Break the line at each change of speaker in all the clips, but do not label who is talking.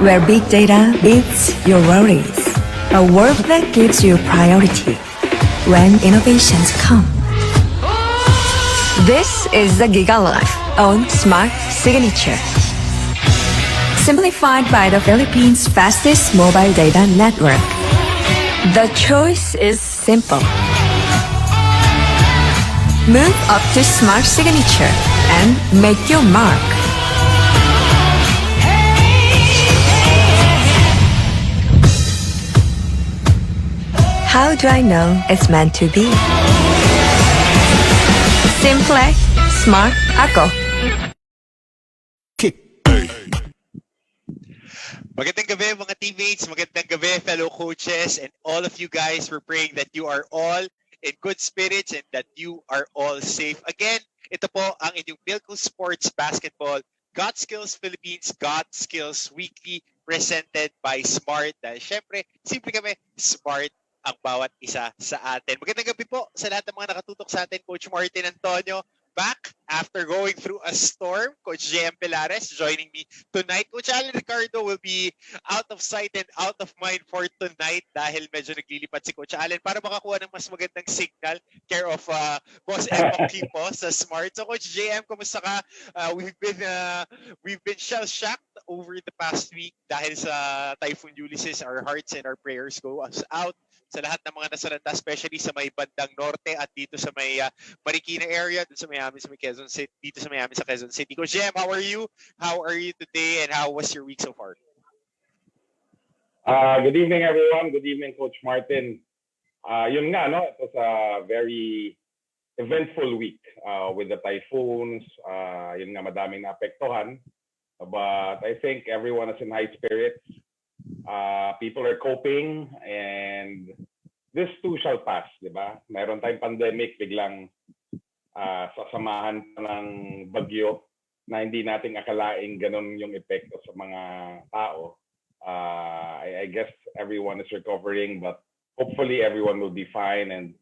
where big data beats your worries. A world that gives you priority when innovations come. This is the GigaLife on Smart Signature. Simplified by the Philippines' fastest mobile data network. The choice is simple. Move up to Smart Signature and make your mark. How do I know it's meant to be? Simple, smart ako.
Magandang gabi mga teammates, magandang gabi fellow coaches, and all of you guys. We're praying that you are all in good spirits and that you are all safe. Again, ito po ang inyong Milko Sports Basketball Got Skills Philippines Got Skills Weekly presented by Smart. Dahil syempre, simple kami, smart ang bawat isa sa atin. Magandang gabi po sa lahat ng mga nakatutok sa atin. Coach Martin Antonio, back after going through a storm. Coach JM Pilares joining me tonight. Coach Alan Ricardo will be out of sight and out of mind for tonight dahil medyo naglilipat si Coach Alan para makakuha ng mas magandang signal. Care of Boss Emma Kipo sa Smart. So Coach JM, kumusta ka? We've been shell-shocked over the past week dahil sa Typhoon Ulysses. Our hearts and our prayers go out sa lahat ng mga nasalanta, especially sa may bandang norte at dito sa may Marikina area, dito sa Miami, sa may Quezon City, dito sa Miami, sa Quezon City. Coach Jem, how are you? How are you today, and how was your week so far?
Good evening, everyone. Good evening, Coach Martin. Yun nga, no? It was a very eventful week with the typhoons. Yun nga, madaming naapektuhan. But I think everyone is in high spirits. People are coping, and this too shall pass, di ba? Meron tayong pandemic, biglang sasamahan ng bagyo na hindi nating akalaing ganun yung epekto sa mga tao. I guess everyone is recovering, but hopefully everyone will be fine and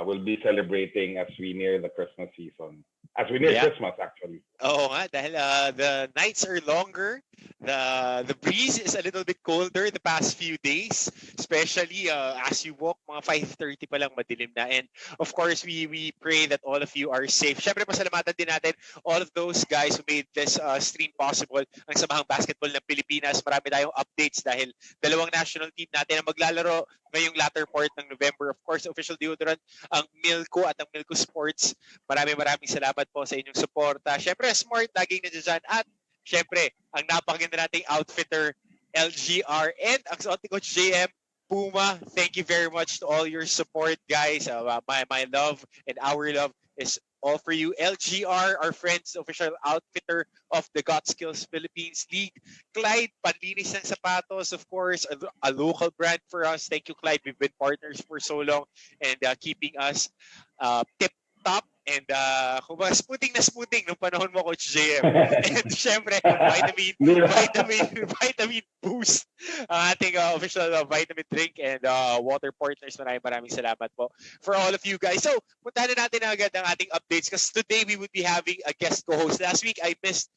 will be celebrating as we near the Christmas season. As we near Christmas, actually.
Oo nga, dahil the nights are longer. The breeze is a little bit colder the past few days, especially as you walk, mga 5:30 pa lang madilim na. And of course, we pray that all of you are safe. Syempre, pasalamatan din natin all of those guys who made this stream possible. Ang Samahang Basketball ng Pilipinas. Marami tayong updates dahil dalawang national team natin ang maglalaro ngayong latter part ng November. Of course, official deodorant ang Milko at ang Milko Sports. Maraming salamat po sa inyong suporta. Syempre, Smart, laging nandiyan. At syempre, ang napakaganda nating outfitter, LGR, and ang suot ni Coach JM, Puma. Thank you very much to all your support, guys. My love and our love is all for you. LGR, our friends, official outfitter of the Got Skills Philippines League. Clyde, panlinis ng sapatos, of course, a local brand for us. Thank you, Clyde. We've been partners for so long and keeping us tip-top. And kumbaga smoothing nung panahon mo, Coach JM. And syempre, vitamin boost. Ating official vitamin drink and water partners. Maraming salamat po for all of you guys. So, puntahan na natin agad ang ating updates because today we would be having a guest co-host. Last week, I missed,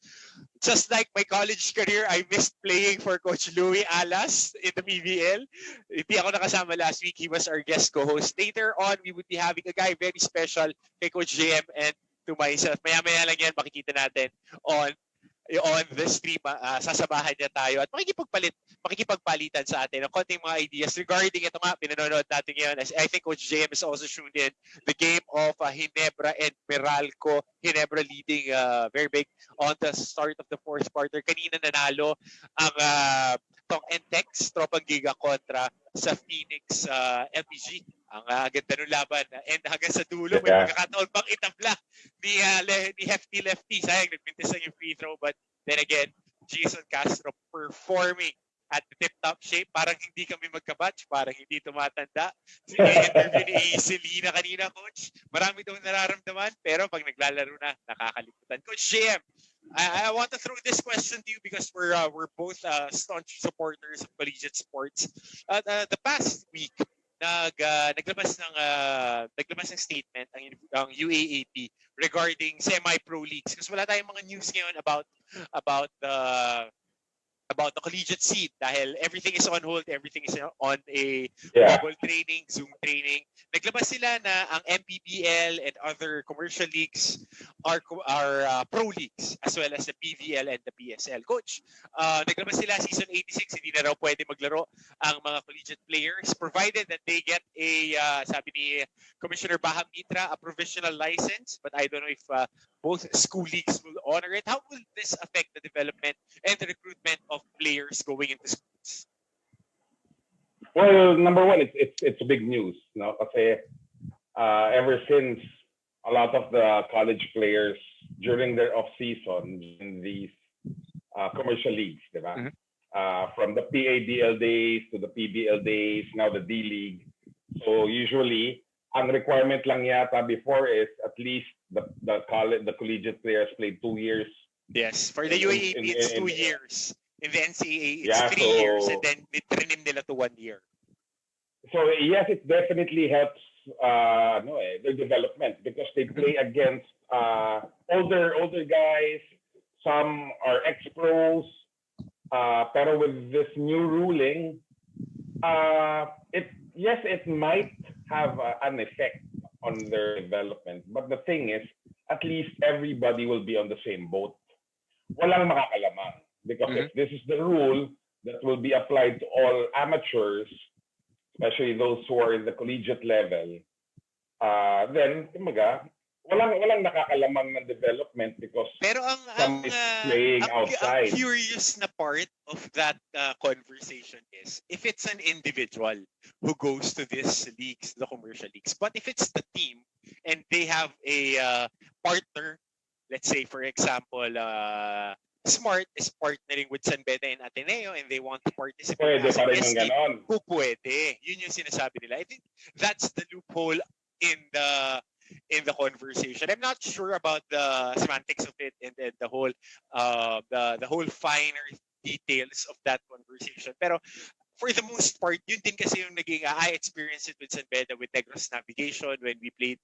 just like my college career, I missed playing for Coach Louie Alas in the PBL. Hindi ako nakasama last week. He was our guest co-host. Later on, we would be having a guy very special kay Coach JM and to myself. Maya-maya lang yan, makikita natin on the stream. Sasabahan niya tayo at makikipagpalitan sa atin ng konting mga ideas regarding ito nga, pinanonood natin ngayon. I think Coach JM is also tuned in the game of Ginebra and Meralco. Ginebra leading very big on the start of the fourth quarter. Kanina nanalo ang Tong and Tex, Tropang Giga kontra sa Phoenix LPG. Ang ganda ng laban. And hanggang sa dulo, may pagkakataon bang itabla ni Hefty Lefty. Sayang, nagpintisan yung free throw. But then again, Jason Castro performing at the tip-top shape. Parang hindi kami magkabatch. Parang hindi tumatanda. Interview ni Selena kanina, Coach. Marami itong nararamdaman. Pero pag naglalaro na, nakakalimutan. Coach JM, I want to throw this question to you because we're both staunch supporters of collegiate sports. The past week, naglabas ng statement ang UAAP regarding semi-pro leagues kasi wala tayong mga news ngayon about the about the collegiate scene dahil everything is on hold, everything is on a
Yeah.
bubble training, Zoom training. Naglabas sila na ang MPBL and other commercial leagues are pro leagues as well as the PVL and the PSL. Coach, naglabas sila season 86, hindi na raw pwede maglaro ang mga collegiate players provided that they get a, sabi ni Commissioner Baham Mitra, a provisional license, but I don't know if both school leagues will honor it. How will this affect the development and the recruitment of players going into schools?
Well, number one, it's big news, no? Kasi ever since a lot of the college players during their off season in these commercial leagues, diba?
Mhm.
From the PADL days to the PBL days, now the D League. So usually, ang requirement lang yata before is at least the collegiate players played 2 years.
Yes, for the UAAP, it's 2 years. In the NCAA, it's
Yeah,
3 years, and then nitrinim nila to 1 year.
So yes, it definitely helps their development because they play against older guys. Some are ex-pros. Pero with this new ruling, it might have an effect on their development. But the thing is, at least everybody will be on the same boat. Walang makakalamang. Because if this is the rule that will be applied to all amateurs, especially those who are in the collegiate level, then, kumaga, walang nakakalamang ng development because
Pero
some is playing outside.
Ang curious na part of that conversation is if it's an individual who goes to these leagues, the commercial leagues, but if it's the team and they have a partner, let's say for example, Smart is partnering with San Beda and Ateneo and they want to participate
Pwede
as
pa
an
rin yung
SC,
ganon.
pwede. Yun yung sinasabi nila. I think that's the loophole in the conversation. I'm not sure about the semantics of it and the whole the whole finer details of that conversation. Pero for the most part, yun din kasi yung naging I experienced it with San Beda with Negros Navigation when we played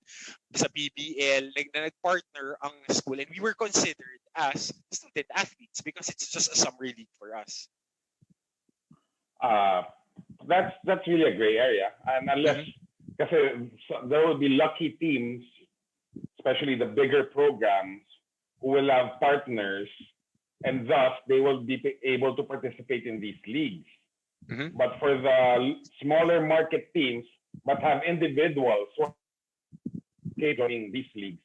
sa PBL, nagpartner ang school and we were considered as student athletes because it's just a summer league for us.
That's really a gray area, and unless kasi there will be lucky teams, especially the bigger programs, who will have partners, and thus they will be able to participate in these leagues. But for the smaller market teams, but have individuals joining these leagues,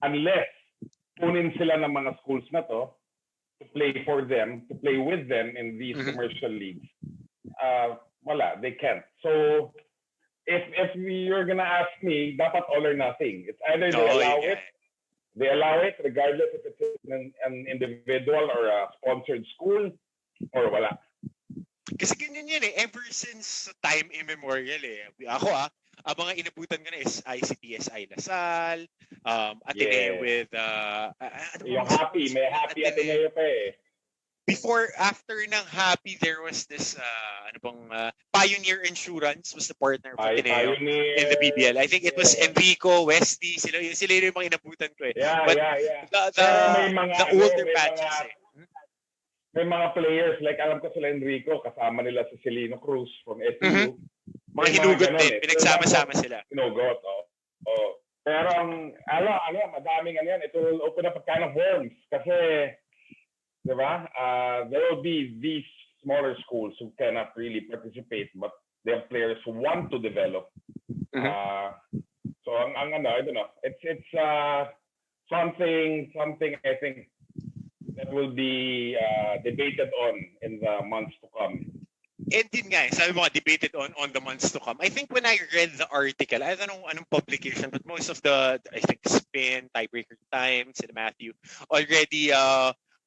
unless punin sila ng mga schools na to play for them, to play with them in these commercial leagues, wala, they can't. So if you're gonna ask me, dapat all or nothing. It's either they allow it regardless if it's an individual or a sponsored school, or wala.
Kasi ganyan yan ever since time immemorial Ako ang mga inabutan ko na is ICTSI Lasal, Ateneo with
yung Happy, may Happy Ateneo pa
After ng Happy, there was this Pioneer Insurance was the partner of Ateneo in the BBL. I think it was Enrico, Westy, sila yung mga inabutan ko But the older batches
may mga players, like alam ko sila Enrico, kasama nila si Celino Cruz from SU.
Mga hinugot din, pinagsama-sama sila.
Hinugot, Pero madaming yan. It will open up a can of worms. Kasi, di ba, there will be these smaller schools who cannot really participate, but they have players who want to develop. So, I don't know. It's something I think that will be debated on in the months to come.
And din nga, sabi mo debated on the months to come. I think when I read the article, I don't know anong publication, but most of I think Spin, Tiebreaker Times, and Matthew already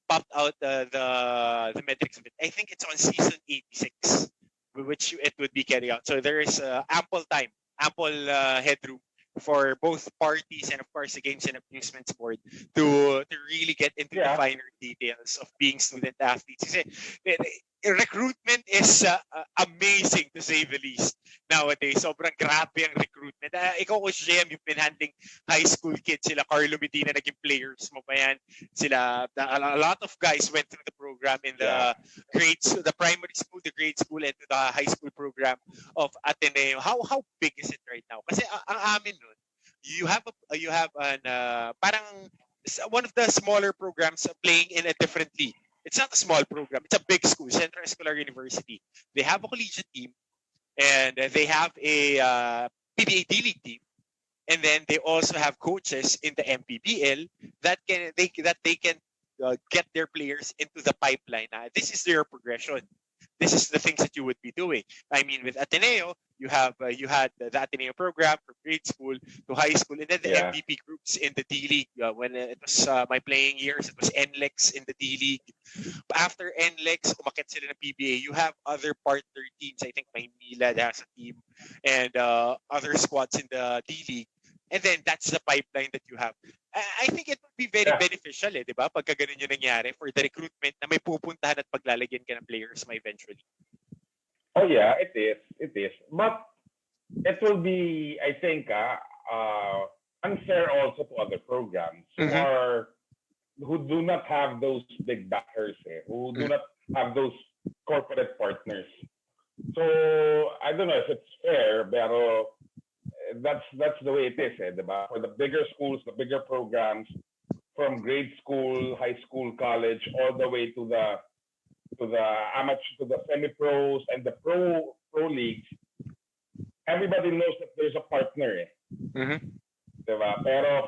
popped out the metrics of it. I think it's on season 86, which it would be carried out. So there is ample time, ample headroom for both parties and of course the Games and Amusements Board to really get into the finer details of being student athletes. Kasi recruitment is amazing to say the least nowadays. Sobrang grabe ang recruitment. Ikaw, Coach JM, you've been handling high school kids. Sila Carlo Medina, naging players mo pa yan. A lot of guys went through the program in the the primary school, the grade school, and to the high school program of Ateneo. How big is it right now? Kasi ang amin nun, you have an parang one of the smaller programs playing in a different league. It's not a small program. It's a big school, Central Escolar University. They have a collegiate team, and they have a PBA D-League team, and then they also have coaches in the MPBL that they can get their players into the pipeline. This is their progression. This is the things that you would be doing. I mean, with Ateneo, you had the Ateneo program from grade school to high school, and then the MVP groups in the D League. When it was my playing years, it was NLEX in the D League. After NLEX, umakit sila ng PBA. You have other partner teams. I think Maynila has a team, and other squads in the D League. And then that's the pipeline that you have. I think it would be very beneficial, di ba? Pagka ganun yung nangyari for the recruitment na may pupuntahan at paglalagyan ka ng players may eventually.
Oh yeah, it is. It is. But it will be, I think, unfair also to other programs who do not have those big backers, who do not have those corporate partners. So I don't know if it's fair, pero that's the way it is, diba? For the bigger schools, the bigger programs, from grade school, high school, college, all the way to the amateur, to the semi-pros and the pro leagues, everybody knows that there's a partner, diba? Pero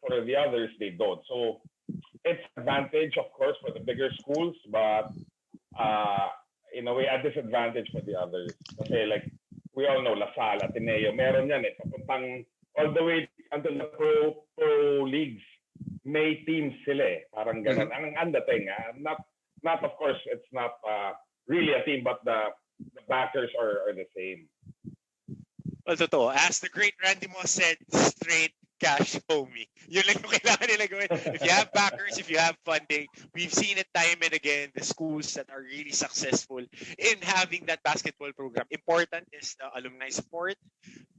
for the others, they don't. So it's advantage, of course, for the bigger schools, but in a way, a disadvantage for the others. Okay, like we all know, La Salle, Ateneo, meron yan papuntang all the way until the pro leagues. May teams sila parang ganun. Ang dating, not of course, it's not really a team, but the backers are the same.
Well, totoo. As the great Randy Moss said, straight cash, homie. Yun lang yung kailangan nila gawin. If you have backers, if you have funding, we've seen it time and again, the schools that are really successful in having that basketball program. Important is the alumni support,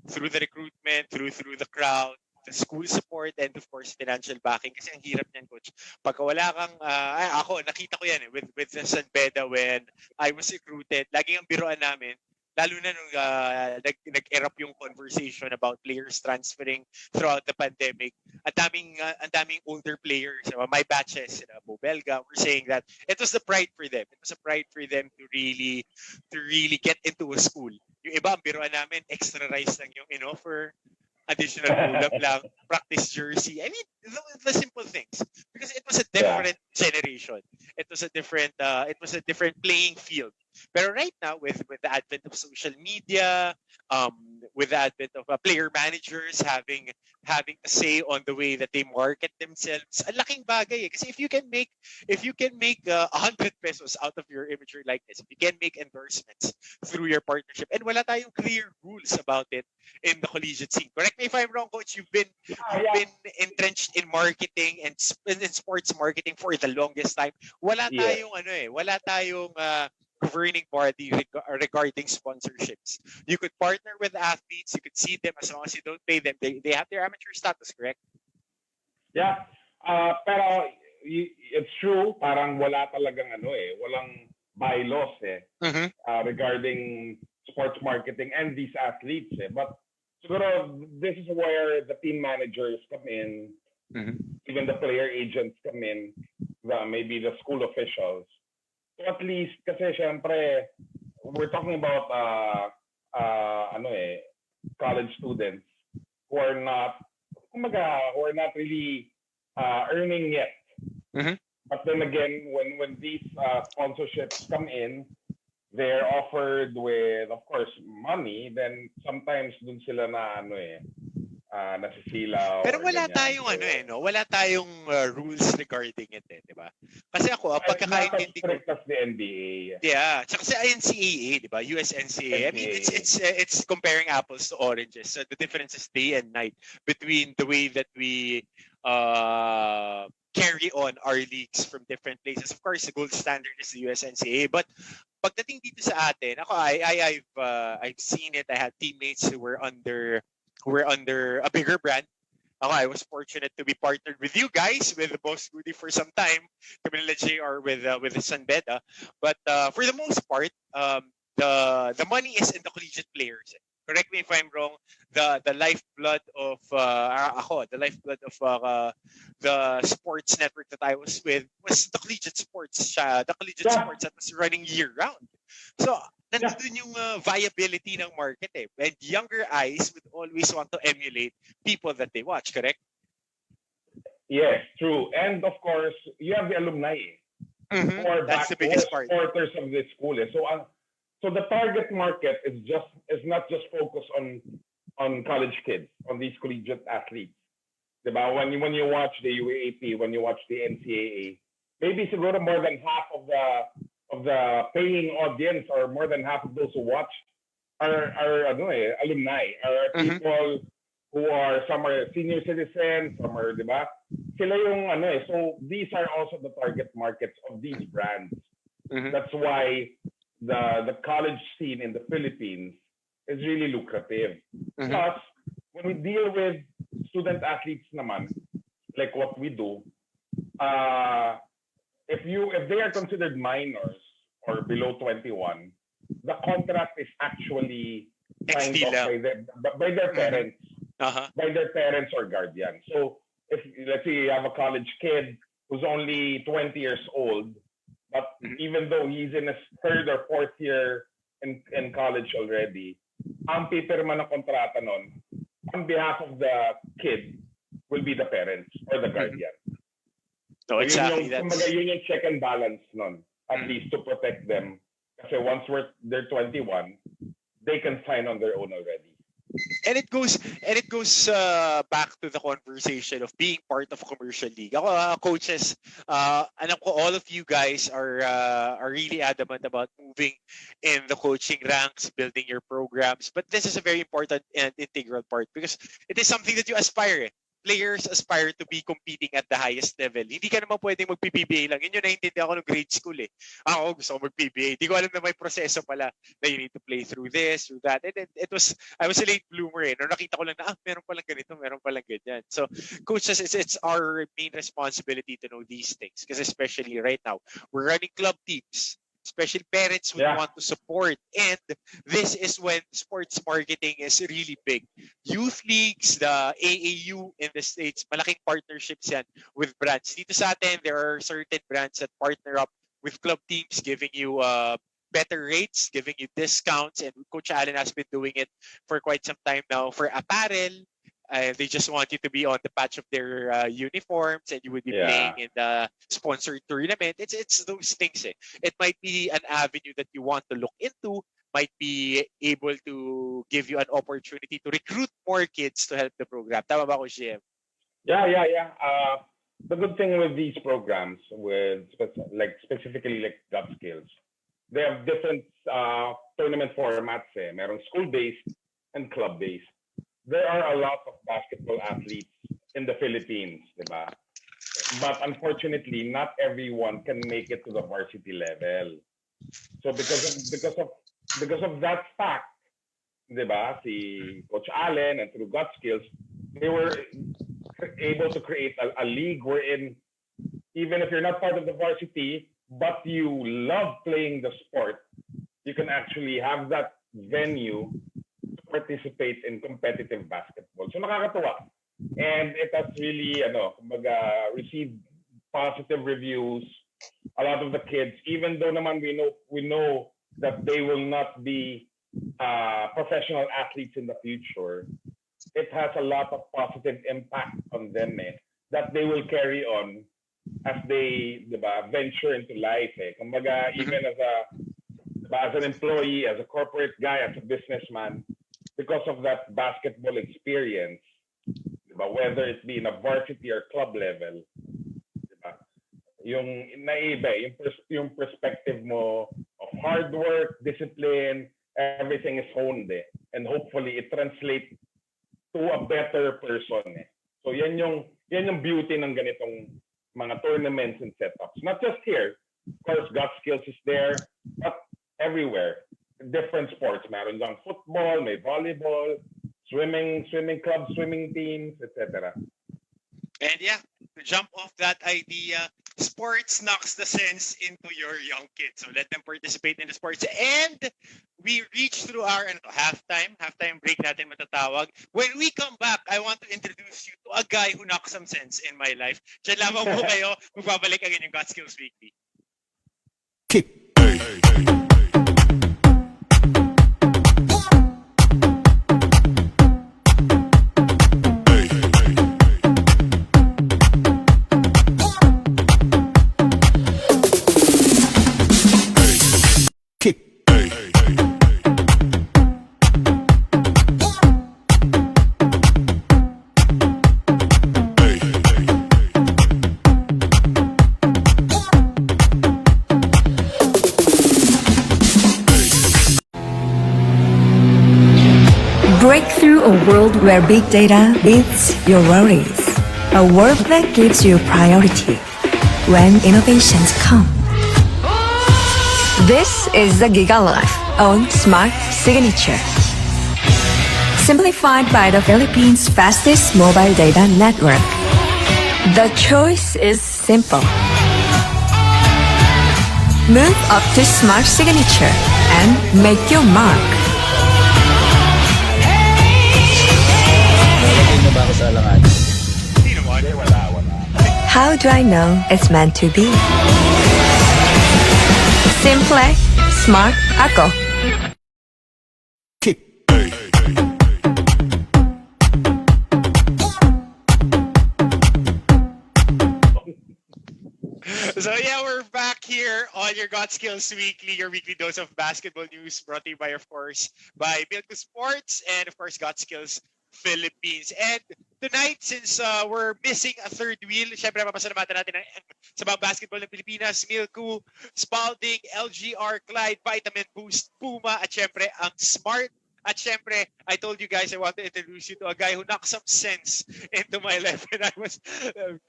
through the recruitment, through the crowd, the school support, and of course, financial backing. Kasi ang hirap niyan, Coach. Pagka wala kang, ako, nakita ko yan with San Beda when I was recruited. Laging ang biroan namin, lalo na nung nag-erupt yung conversation about players transferring throughout the pandemic. Ang daming older players, my batches, Bo Belga, were saying that it was a pride for them. It was a pride for them to really get into a school. Yung iba, ang biroan namin, extra rice lang yung in-offer, additional ulap lang, practice jersey. I mean, the simple things. Because it was a different generation. It was a different playing field. But right now, with the advent of social media, with the advent of player managers having a say on the way that they market themselves, ang laking bagay. Kasi if you can make 100 pesos out of your imagery likeness, if you can make endorsements through your partnership, and wala tayong clear rules about it in the collegiate scene. Correct me if I'm wrong, Coach. You've been entrenched in marketing and in sports marketing for the longest time. Wala tayong governing body regarding sponsorships. You could partner with athletes, you could see them as long as you don't pay them. They have their amateur status, correct?
Yeah. Pero it's true, parang wala talagang walang bylaws regarding sports marketing and these athletes. But siguro this is where the team managers come in, even the player agents come in, maybe the school officials. So at least, kasi syempre, we're talking about college students who are not really earning yet. But then again, when these sponsorships come in, they're offered with, of course, money. Then sometimes dun sila na nasisilaw.
Pero wala tayong wala tayong rules regarding it, di ba? Kasi ako, pagkakaintindi ko,
strict as the NBA.
Yeah, tsaka sa NCAA, di ba? US NCAA. I mean, it's comparing apples to oranges. So the difference is day and night between the way that we carry on our leagues from different places. Of course, the gold standard is the USNCAA, but pagdating dito sa atin, ako I've seen it. I had teammates who were under a bigger brand. Ako, I was fortunate to be partnered with you guys, with Boss Goody for some time, kami nila JR with the San Beda. But for the most part, the money is in the collegiate players. Correct me if I'm wrong. The lifeblood of the lifeblood of the sports network that I was with was the collegiate sports. The collegiate sports that was running year round. So nandun yung viability ng market eh. And younger eyes would always want to emulate people that they watch, correct?
Yes, true. And of course, you have the alumni who are
That's the biggest part.
supporters of this school. So the target market is not just focused on college kids, on these collegiate athletes. Diba? When you watch the UAAP, when you watch the NCAA, maybe siguro more than half of the paying audience, or more than half of those who watch are alumni, are people who are, some are senior citizens, some are, diba? Sila yung so these are also the target markets of these brands. That's why the college scene in the Philippines is really lucrative. Plus, when we deal with student athletes naman, like what we do, if they are considered minors or below 21, the contract is actually signed off by their parents, by their parents or guardians. So if, let's say, you have a college kid who's only 20 years old, but even though he's in his third or fourth year in college already, ang pipirma ng kontrata nun, on behalf of the kid, will be the parents or the guardian.
No, exactly.
Yun yung check and balance nun, at least to protect them. Kasi once they're 21, they can sign on their own already.
And it goes back to the conversation of being part of a commercial league. Ako, coaches, alam ko all of you guys are really adamant about moving in the coaching ranks, building your programs. But this is a very important and integral part because it is something that you aspire. Players aspire to be competing at the highest level. Hindi ka naman pwedeng mag-PBA lang. Yun yung naiintindihan ko ng grade school eh. Ako gusto ko mag-PBA. Hindi ko alam na may proseso pala na you need to play through this, through that. And I was a late bloomer eh. Nung nakita ko lang na, meron palang ganito, meron palang ganyan. So, coaches, it's our main responsibility to know these things. Because especially right now, we're running club teams. Especially parents would want to support. And this is when sports marketing is really big. Youth leagues, the AAU in the States, malaking partnerships yan with brands. Dito sa atin, there are certain brands that partner up with club teams, giving you better rates, giving you discounts. And Coach Allen has been doing it for quite some time now for apparel. They just want you to be on the patch of their uniforms, and you would be playing in the sponsored tournament. It's those things. Eh. It might be an avenue that you want to look into. Might be able to give you an opportunity to recruit more kids to help the program. Tama ba, Coach GM?
Yeah. The good thing with these programs, with specifically like gut skills, they have different tournament formats. Eh. Merong school-based and club-based. There are a lot of basketball athletes in the Philippines, diba? But unfortunately, not everyone can make it to the varsity level. So because of that fact, diba, si Coach Allen and through gut skills, they were able to create a league wherein even if you're not part of the varsity, but you love playing the sport, you can actually have that venue participate in competitive basketball. So nakakatuwa. And it has really, received positive reviews. A lot of the kids, even though naman we know that they will not be professional athletes in the future, it has a lot of positive impact on them that they will carry on as they venture into life. Kumbaga, even as an employee, as a corporate guy, as a businessman, because of that basketball experience, whether it be in a varsity or club level, yung naiba, yung perspective mo of hard work, discipline, everything is honed and hopefully it translates to a better person. So yan yung beauty ng ganitong mga tournaments and setups. Not just here. Of course, Got Skills is there, but everywhere. Different sports. Meron dyan football, may volleyball, swimming clubs, swimming teams, etc.
And yeah, to jump off that idea, sports knocks the sense into your young kids. So let them participate in the sports. And we reach through our halftime break natin matatawag. When we come back, I want to introduce you to a guy who knocks some sense in my life. Diyan lamang po kayo, magbabalik again yung God Skills Weekly.
Break through a world where big data beats your worries. A world that gives you priority when innovations come. This is the GigaLife on Smart Signature. Simplified by the Philippines' fastest mobile data network. The choice is simple. Move up to Smart Signature and make your mark.
Ba ako sa alangan?
Hindi naman.
Wala.
How do I know it's meant to be? Simple, smart ako.
So yeah, we're back here on your God Skills Weekly, your weekly dose of basketball news brought to you by, of course, by Milko Sports and, of course, God Skills Philippines. And tonight, since we're missing a third wheel, syempre mapasalamatan natin sa mga basketball ng Pilipinas, Milko, Spalding, LGR, Clyde, Vitamin Boost, Puma, at syempre ang Smart. At syempre, I told you guys I want to introduce you to a guy who knocked some sense into my life when I was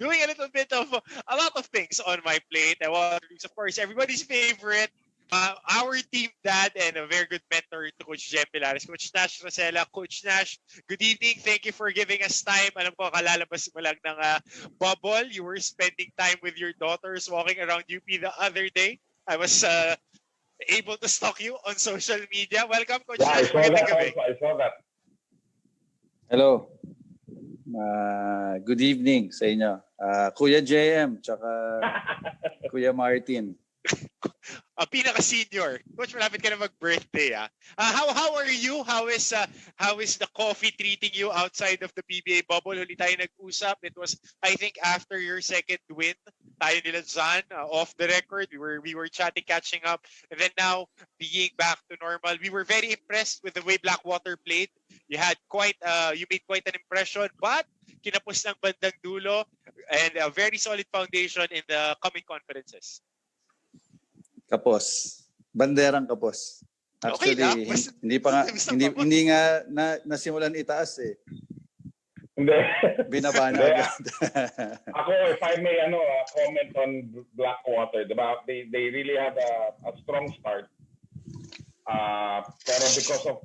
doing a little bit of a lot of things on my plate. I want to introduce, of course, everybody's favorite, our team dad and a very good mentor to Coach Jem Pilares, Coach Nash Racela. Coach Nash, good evening. Thank you for giving us time. Alam ko, kalalabas mo lang ng bubble. You were spending time with your daughters walking around UP the other day. I was able to stalk you on social media. Welcome, Coach
Yeah,
Nash. Magandang gabi.
I saw that.
Hello. Good evening sa inyo. Kuya JM, tsaka Kuya Martin.
Pinaka-senior. Coach, malapit ka na mag-birthday. How are you? How is the coffee treating you outside of the PBA bubble? Huli tayo nag-usap. It was, I think, after your second win. Tayo nila Zan, off the record. We were chatting, catching up. And then now, being back to normal. We were very impressed with the way Blackwater played. You made quite an impression. But, kinapos ng bandang dulo. And a very solid foundation in the coming conferences.
Kapos. Banderang kapos.
Okay
Actually,
lang.
hindi nga nasimulan itaas eh.
Hindi.
Binaba na agad.
Ako, if I may comment on Blackwater, diba? They really had a strong start. Pero because of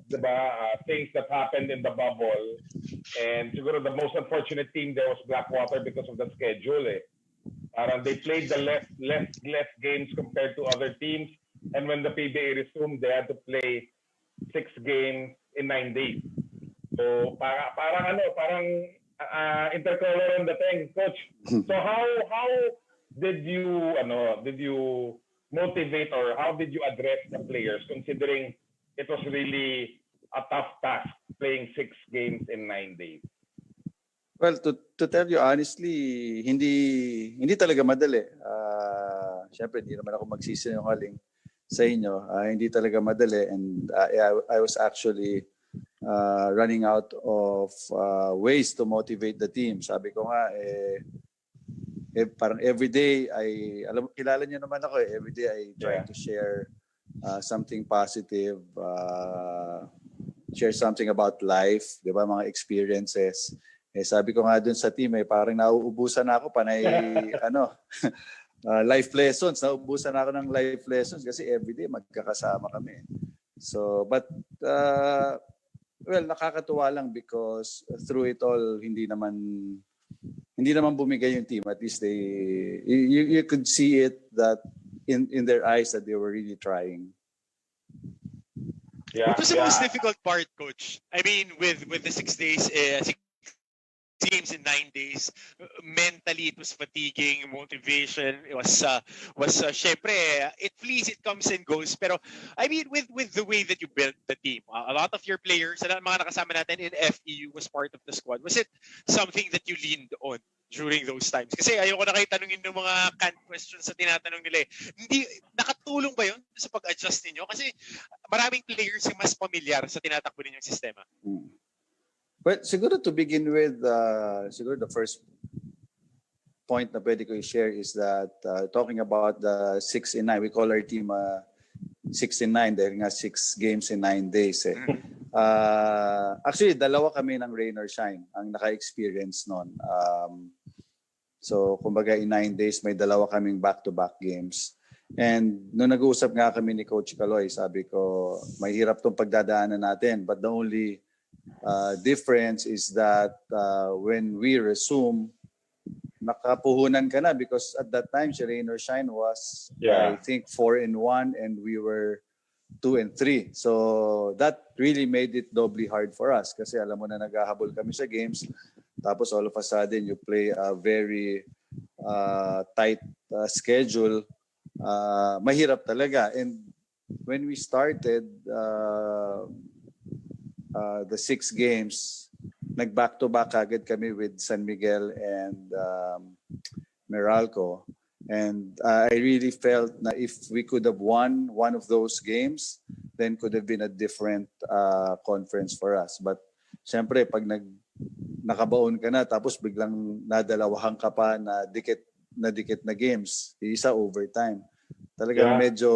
things that happened in the bubble, and siguro the most unfortunate team there was Blackwater because of the schedule eh. Parang they played the less games compared to other teams, and when the PBA resumed, they had to play 6 games in 9 days. So parang intercolor on the thing, Coach. So how did you motivate, or how did you address the players, considering it was really a tough task playing 6 games in 9 days?
Well, to tell you honestly, hindi talaga madali. Siyempre, hindi naman ako magsisinungaling sa inyo. Hindi talaga madali, and I was actually running out of ways to motivate the team. Sabi ko nga, parang everyday, kilala niyo naman ako eh, everyday I try to share something positive, share something about life, di ba, mga experiences. Sabi ko nga dun sa team, parang nauubusan na ako panay life lessons. Nauubusan na ako ng life lessons kasi everyday magkakasama kami. So, but well, nakakatuwa lang because through it all, hindi naman bumigay yung team. At least you could see it that in their eyes that they were really trying.
Yeah,
What was the most difficult part, Coach? I mean, with the 6 days, 6 games in 9 days, mentally it was fatiguing, motivation, it was syempre, it flees, it comes and goes. Pero, I mean, with the way that you built the team, a lot of your players, mga nakasama natin in FEU was part of the squad. Was it something that you leaned on during those times? Kasi ayoko na kayo tanungin ng mga canned questions sa tinatanong nila eh. Hindi, nakatulong ba yun sa pag-adjust ninyo? Kasi maraming players yung mas pamilyar sa tinatakbo ninyong sistema.
Well, siguro to begin with, siguro the first point na pwede ko i-share is that talking about the 6 in 9, we call our team 6 in 9 dahil nga 6 games in 9 days. Actually, dalawa kami ng rain or shine ang naka-experience nun. So, kumbaga in 9 days, may dalawa kaming back-to-back games. And nung nag-uusap nga kami ni Coach Caloy, sabi ko, mahirap tong pagdadaanan natin. But the only difference is that when we resume, nakapuhunan ka na because at that time, si Rain or Shine was, I think, 4-1 and we were 2-3. So that really made it doubly hard for us kasi alam mo na naghahabol kami sa games. Tapos all of a sudden, you play a very tight schedule. Mahirap talaga. And when we started, the 6 games, nag-back-to-back agad kami with San Miguel and Meralco. And I really felt na if we could have won one of those games, then could have been a different conference for us. But syempre, pag nakabaon ka na, tapos biglang nadalawahan ka pa na dikit na games, isa overtime. Talagang medyo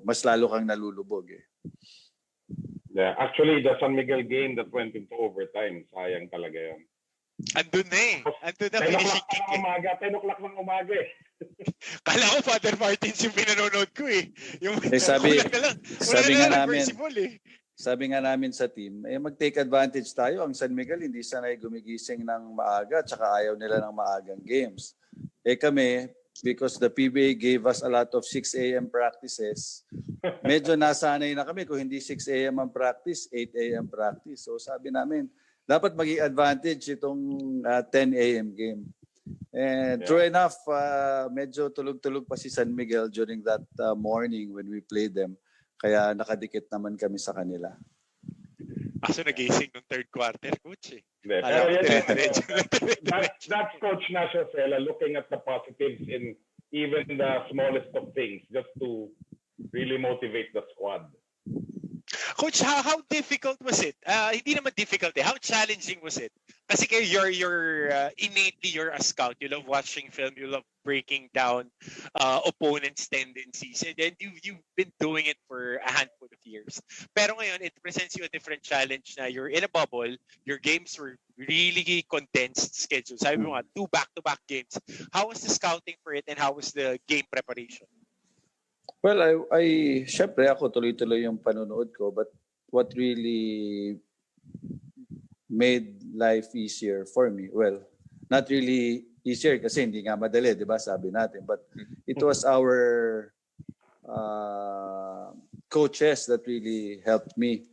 mas lalo kang nalulubog eh.
Yeah, actually, the San Miguel game that went into overtime, sayang talaga yun.
Andun na eh. Andun na finishing kick eh.
10 o'clock ng umaga eh.
Kala ko Father Martins yung pinanonood ko eh. Yung
sabi nga namin,
eh.
Sabi nga namin sa team, mag-take advantage tayo. Ang San Miguel hindi sanay gumigising ng maaga tsaka ayaw nila ng maagang games. Kami, because the PBA gave us a lot of 6 a.m. practices, medyo nasanay na kami. Kung hindi 6 a.m. ang practice, 8 a.m. practice. So sabi namin, dapat maging advantage itong 10 a.m. game. And true enough, medyo tulog-tulog pa si San Miguel during that morning when we played them. Kaya nakadikit naman kami sa kanila.
Kaso nagising nung third quarter, Coach eh.
That's Coach Nash Racela looking at the positives in even the smallest of things just to really motivate the squad.
Coach, how difficult was it? Hindi naman difficult eh. How challenging was it? Kasi kayo, innately you're a scout. You love watching film. You love breaking down opponents' tendencies. And then you've been doing it for a handful of years. Pero ngayon, it presents you a different challenge na you're in a bubble. Your games were really condensed schedule. Sabi mo nga, 2 back-to-back games. How was the scouting for it and how was the game preparation?
Well, syempre ako tuloy-tuloy yung panonood ko, but what really made life easier for me, well, not really easier kasi hindi nga madali, di ba, sabi natin, but it was our coaches that really helped me.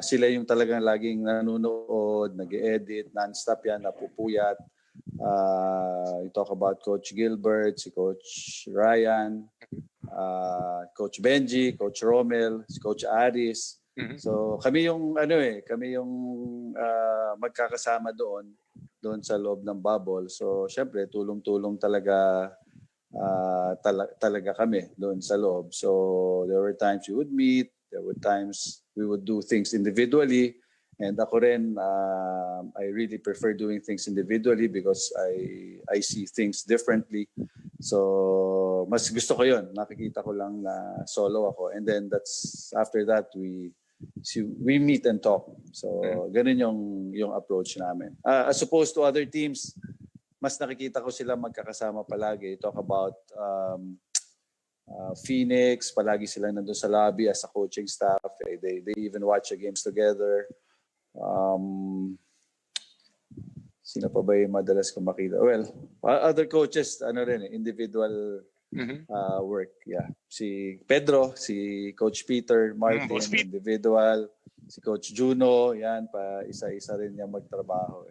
Sila yung talagang laging nanonood, nag-edit, non-stop yan, napupuyat. You talk about Coach Gilbert, si Coach Ryan, Coach Benji, Coach Romel, si Coach Aris. So kami yung magkakasama doon sa loob ng bubble. So syempre tulong-tulong talaga kami doon sa loob. So there were times we would meet, there were times we would do things individually. And ako rin, I really prefer doing things individually because I see things differently. So mas gusto ko yun. Nakikita ko lang na solo ako. And then after that, we we meet and talk. So ganun yung approach namin. As opposed to other teams, mas nakikita ko sila magkakasama palagi. Talk about Phoenix, palagi sila nandun sa lobby as a coaching staff. They even watch the games together. Sino pa ba yung madalas kong makita? Well, other coaches, individual work. Yeah. Si Pedro, si Coach Peter, Martin, individual. Si Coach Juno, yan, pa isa-isa rin niya magtrabaho.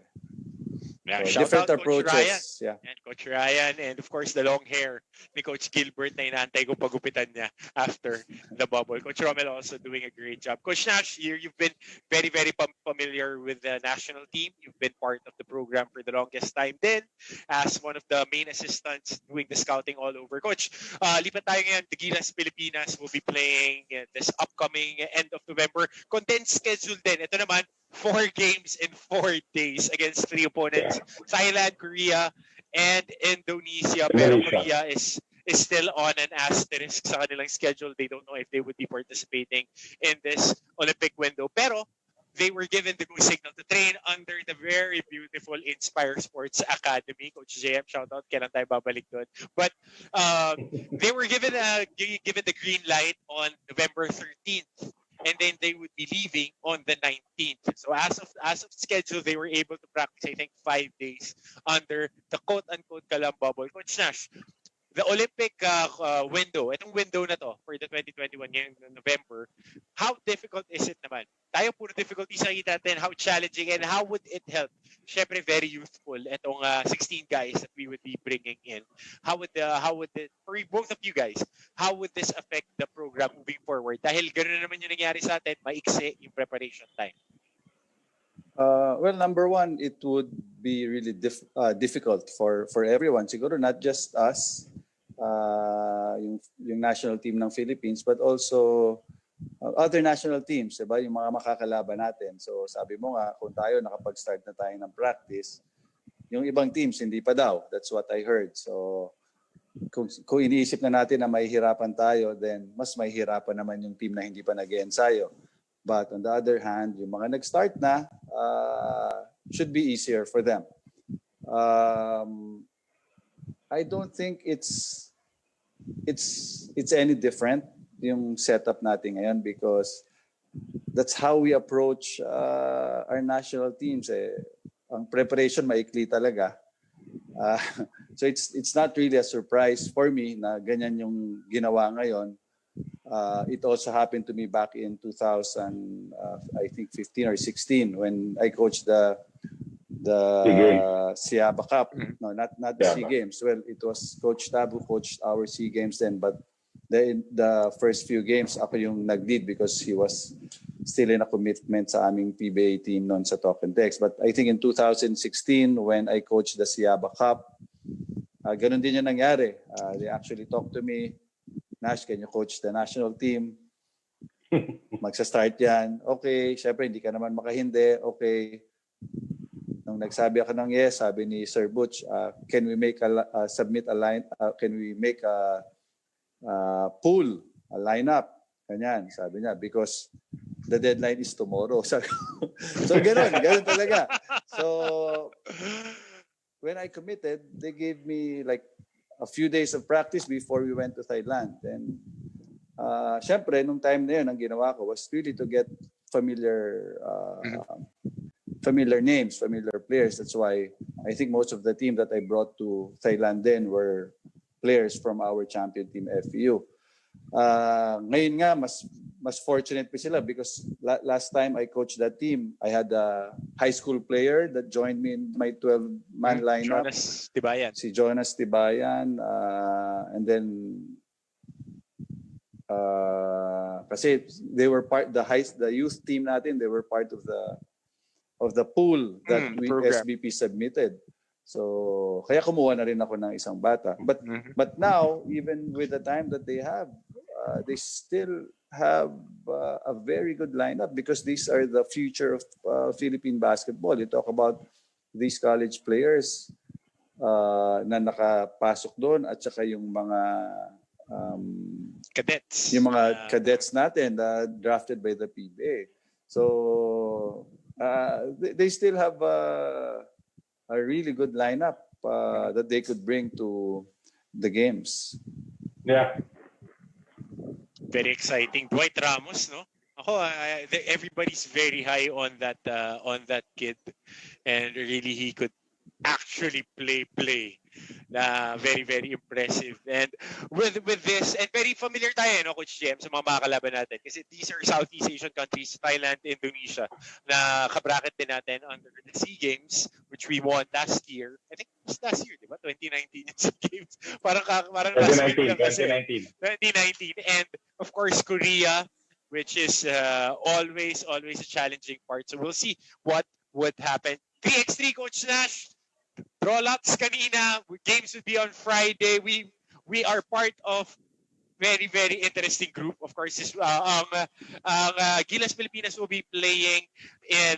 Yeah,
so, different approaches.
Yeah. And Coach Ryan, and of course the long hair ni Coach Gilbert na inaantay ko pagupitan niya after the bubble. Coach Romel also doing a great job. Coach Nash, you've been very, very familiar with the national team. You've been part of the program for the longest time. Then, as one of the main assistants doing the scouting all over. Coach, lipat tayo ngayon. Gilas Pilipinas will be playing this upcoming end of November. Condensed schedule din. Ito naman, 4 games in 4 days against 3 opponents. Thailand, Korea, and Indonesia. Pero Korea is still on an asterisk sa kanilang schedule. They don't know if they would be participating in this Olympic window. Pero they were given the go signal to train under the very beautiful Inspire Sports Academy. Coach JM, shout out. Kailan tayo babalik doon? But they were given the green light on November 13th. And then they would be leaving on the 19th. So as of schedule, they were able to practice, I think, 5 days under the quote-unquote Kalam bubble. Coach Nash, the Olympic window, itong window na to for the 2021 ngayong November, how difficult is it naman? Tayo puro difficulties nakita natin, how challenging and how would it help? Syempre very youthful itong 16 guys that we would be bringing in. How would it, for both of you guys, how would this affect the program moving forward? Dahil ganoon naman yung nangyari sa atin, maiksi yung preparation time.
Well, number one, it would be really difficult for everyone. Siguro not just us, yung national team ng Philippines, but also other national teams, diba? Yung mga makakalaban natin. So sabi mo nga, kung tayo nakapag-start na tayo ng practice, yung ibang teams hindi pa daw. That's what I heard. So kung iniisip na natin na mahihirapan tayo, then mas mahihirapan naman yung team na hindi pa nag-ensayo. But on the other hand, yung mga nag-start na, should be easier for them. I don't think it's any different yung setup natin ngayon because that's how we approach our national teams. Ang preparation maikli talaga. So it's not really a surprise for me na ganyan yung ginawa ngayon. It also happened to me back in 2000, I think 15 or 16 when I coached the Siaba Cup. No, not the SEA Games. Well, it was Coach Tab who coached our SEA Games then, but the first few games ako yung nag-lead because he was still in a commitment sa aming PBA team noon sa Talk and Text. But I think in 2016 when I coached the Siaba Cup, ganun din yung nangyari. They actually talked to me, Nash, can you coach the national team? Magsa-start yan. Okay, syempre hindi ka naman makahindi. Okay. Nung nagsabi ako ng yes, sabi ni Sir Butch, can we make can we make a pool, a lineup? Ganyan, sabi niya, because the deadline is tomorrow. So ganun talaga. So when I committed, they gave me like a few days of practice before we went to Thailand. And syempre, nung time na yun, ang ginawa ko was really to get familiar names, familiar players. That's why I think most of the team that I brought to Thailand then were players from our champion team, FEU. Ngayon nga, mas fortunate pa sila because last time I coached that team, I had a high school player that joined me in my 12-man lineup.
Jonas Tibayan.
Si Jonas Tibayan. And then, kasi they were the youth team natin, they were part of the pool that SBP submitted. So, kaya kumuha na rin ako ng isang bata. But now, even with the time that they have, they still have a very good lineup because these are the future of Philippine basketball. You talk about these college players na nakapasok doon at saka yung mga
Cadets.
Yung mga cadets natin drafted by the PBA. So they still have a really good lineup that they could bring to the games.
Yeah.
Very exciting. Dwight Ramos, no? Ako, everybody's very high on that kid, and really he could actually play. Very very impressive. And with this, and very familiar tayo, no, Coach Jem, sa mga makakalaban natin, kasi these are Southeast Asian countries, Thailand, Indonesia, na kabracket din natin under the SEA Games, which we won last year. I think it was last year, di ba? 2019 SEA Games. Parang last week lang kasi. 2019. And of course Korea, which is always a challenging part. So we'll see what would happen. 3x3, Coach Nash. Draw lots kanina. Games would be on Friday. We are part of very very interesting group. Of course, ang Gilas Pilipinas will be playing in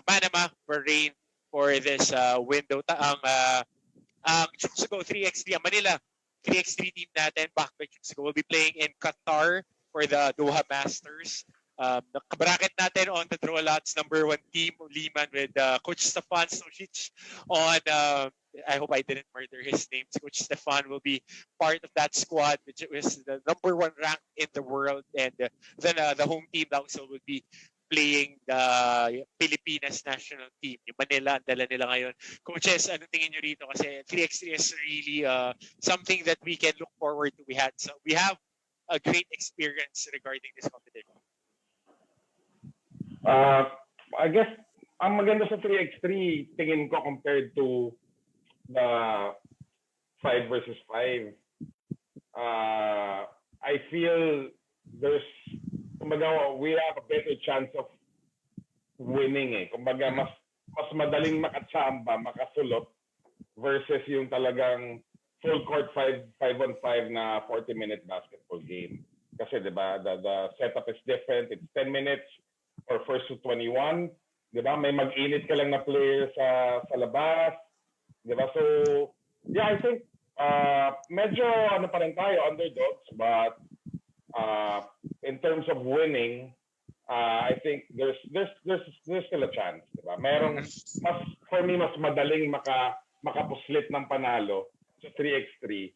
Manama, Bahrain for this window. Ang Chuksago 3x3, ang Manila 3x3 team natin, back by Chuksago, will be playing in Qatar for the Doha Masters. Nakabracket natin on the draw lots, number 1 team, Liman, with Coach Stefan Stosic on, I hope I didn't murder his name. Coach Stefan will be part of that squad, which was the number 1 ranked in the world. And then the home team also will be playing the Pilipinas national team. Yung Manila, ang dala nila ngayon. Coaches, anong tingin nyo rito? Kasi 3x3 is really something that we can look forward to. We have a great experience regarding this competition.
I guess ang maganda sa 3x3 tingin ko compared to the 5 versus 5, I feel we have a better chance of winning eh. Kumbaga mas madaling makatsamba, makasulot versus yung talagang full court 5 on 5 na 40-minute basketball game. Kasi 'di ba, the setup is different. It's 10 minutes or first to 21, 'di ba? May mag-init ka lang na player sa labas, 'di ba? So, yeah, I think medyo pa rin tayo, underdogs, but in terms of winning, I think there's still a chance, 'di ba? For me mas madaling makapuslit ng panalo sa 3x3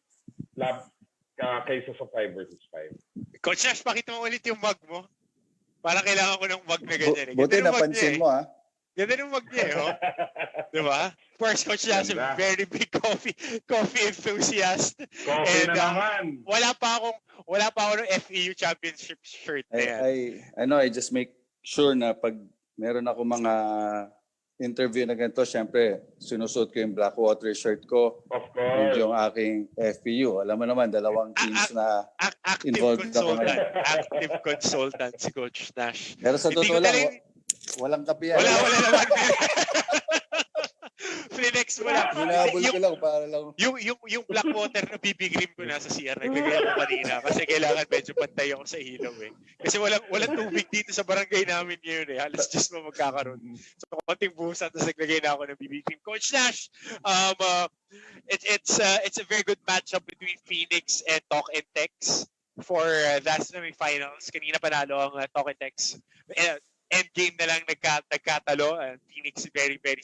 kaysa sa 5 versus 5.
Coach Nash, pakita mo ulit yung mug mo. Parang kailangan ko ng mug na ganyan.
Buti napansin mo, ha?
Ganda ng mug niya, oh. Diba? Of course, Coach Nash, a very big coffee enthusiast.
Coffee na naman.
Wala pa ako ng FEU Championship shirt na yan.
I just make sure na pag meron ako mga interview na ganito, syempre, sinusuot ko yung Blackwater shirt ko.
Of course.
Yung aking FPU. Alam mo naman, 2 teams na involved ako ngayon.
Active consultant si Coach Nash.
Pero sa totoo lang, walang kape yan.
Wala naman. Flinex, wala.
Hinabol ko lang para lang.
Yung Blackwater na BB cream ko nasa CR, naglagay ako kanina kasi kailangan medyo pantay ako sa ilaw eh. Kasi walang tubig dito sa barangay namin ngayon eh. Halos just mo magkakaroon. So konting buhusan, tapos naglagay na ako ng BB cream. Coach Nash, it's a very good matchup between Phoenix and Talk and Tex for that semi-finals. Kanina panalo ang Talk and Tex. End game na lang nagkatalo. Phoenix very very